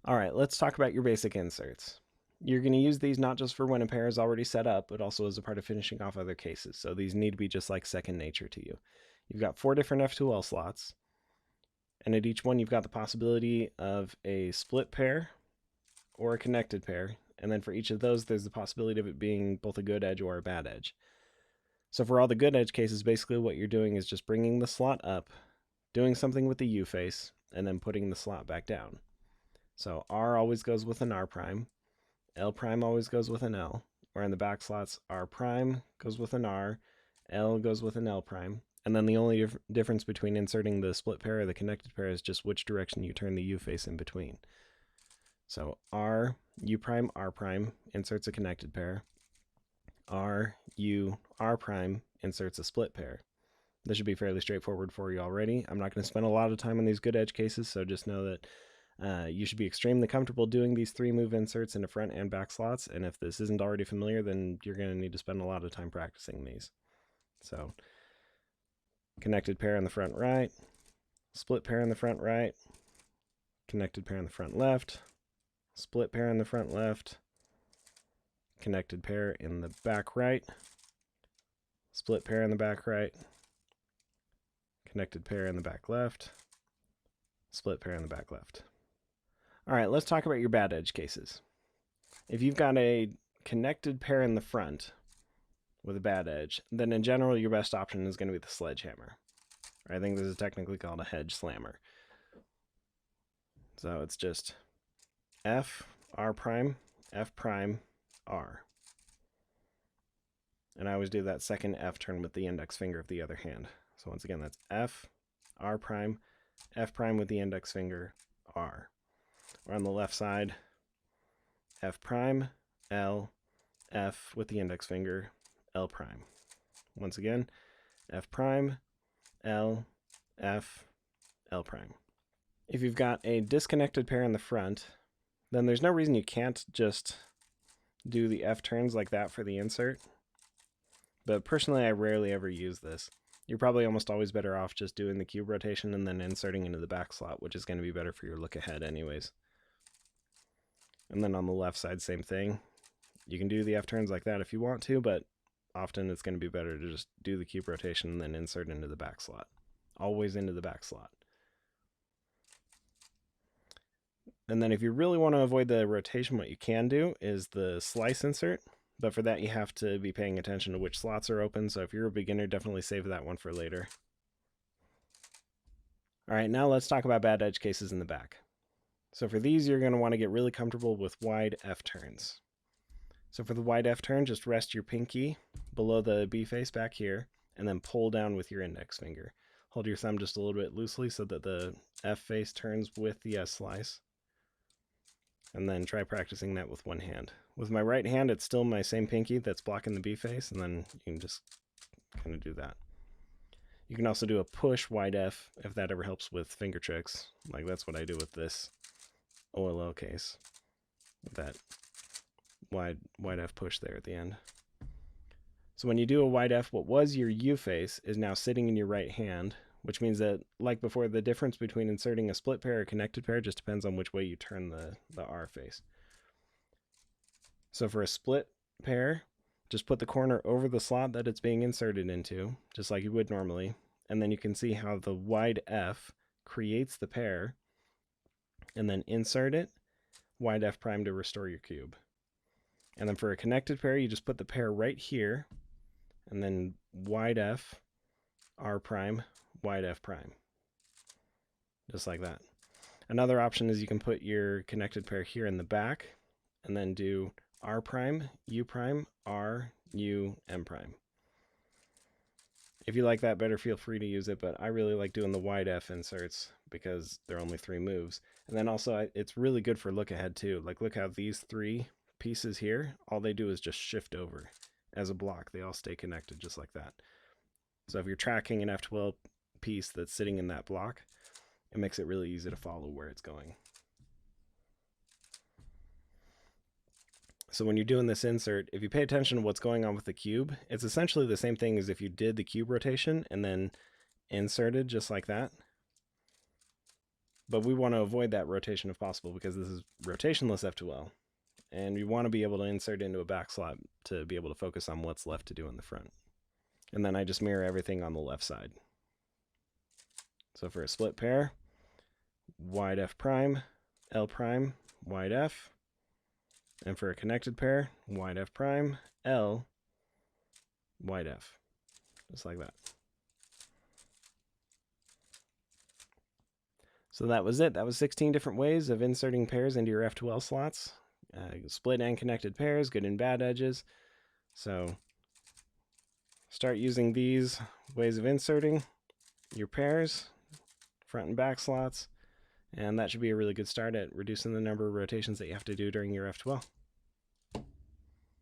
All right, let's talk about your basic inserts. You're going to use these not just for when a pair is already set up, but also as a part of finishing off other cases. So these need to be just like second nature to you. You've got 4 different F2L slots, and at each one you've got the possibility of a split pair or a connected pair, and then for each of those there's the possibility of it being both a good edge or a bad edge. So for all the good edge cases, basically what you're doing is just bringing the slot up, doing something with the U face, and then putting the slot back down. So R always goes with an R prime, L prime always goes with an L, or in the back slots, R prime goes with an R, L goes with an L prime, and then the only difference between inserting the split pair or the connected pair is just which direction you turn the U face in between. So R, U prime, R prime inserts a connected pair. R, U, R prime inserts a split pair. This should be fairly straightforward for you already. I'm not going to spend a lot of time on these good edge cases, so just know that you should be extremely comfortable doing these 3 move inserts into front and back slots, and if this isn't already familiar, then you're going to need to spend a lot of time practicing these. So, connected pair in the front right, split pair in the front right, connected pair in the front left, split pair in the front left, connected pair in the back right, split pair in the back right, connected pair in the back left, split pair in the back left. All right, let's talk about your bad edge cases. If you've got a connected pair in the front with a bad edge, then in general your best option is going to be the sledgehammer. I think this is technically called a hedge slammer. So it's just F, R prime, F prime, R. And I always do that second F turn with the index finger of the other hand. So once again, that's F, R prime, F prime with the index finger, R. Or on the left side, F prime, L, F with the index finger, L prime. Once again, F prime, L, F, L prime. If you've got a disconnected pair in the front, then there's no reason you can't just do the F turns like that for the insert. But personally, I rarely ever use this. You're probably almost always better off just doing the cube rotation and then inserting into the back slot, which is going to be better for your look ahead anyways. And then on the left side, same thing. You can do the F turns like that if you want to, but often it's going to be better to just do the cube rotation and then insert into the back slot. Always into the back slot. And then if you really want to avoid the rotation, what you can do is the slice insert. But for that, you have to be paying attention to which slots are open. So if you're a beginner, definitely save that one for later. All right, now let's talk about bad edge cases in the back. So for these, you're going to want to get really comfortable with wide F turns. So for the wide F turn, just rest your pinky below the B face back here, and then pull down with your index finger. Hold your thumb just a little bit loosely so that the F face turns with the S slice. And then try practicing that with one hand. With my right hand, it's still my same pinky that's blocking the B face, and then you can just kind of do that. You can also do a push wide F if that ever helps with finger tricks. Like that's what I do with this OLL case. With that wide F push there at the end. So when you do a wide F, what was your U face is now sitting in your right hand, which means that, like before, the difference between inserting a split pair or connected pair just depends on which way you turn the R face. So for a split pair, just put the corner over the slot that it's being inserted into, just like you would normally, and then you can see how the wide F creates the pair, and then insert it, wide F prime to restore your cube. And then for a connected pair, you just put the pair right here, and then wide F, R prime, wide F prime. Just like that. Another option is you can put your connected pair here in the back, and then do R prime, U prime, R, U, M prime. If you like that better, feel free to use it, but I really like doing the wide F inserts because they're only 3 moves. And then also, it's really good for look ahead too. Like look how these 3 pieces here, all they do is just shift over as a block. They all stay connected just like that. So if you're tracking an F2L piece that's sitting in that block, it makes it really easy to follow where it's going. So when you're doing this insert, if you pay attention to what's going on with the cube, it's essentially the same thing as if you did the cube rotation and then inserted just like that. But we want to avoid that rotation if possible because this is rotationless F2L. And we want to be able to insert into a back slot to be able to focus on what's left to do in the front. And then I just mirror everything on the left side. So for a split pair, wide F prime, L prime, wide F. And for a connected pair, wide F prime, L, wide F. Just like that. So that was it. That was 16 different ways of inserting pairs into your F2L slots. Split and connected pairs, good and bad edges. So start using these ways of inserting your pairs, front and back slots, and that should be a really good start at reducing the number of rotations that you have to do during your F2L.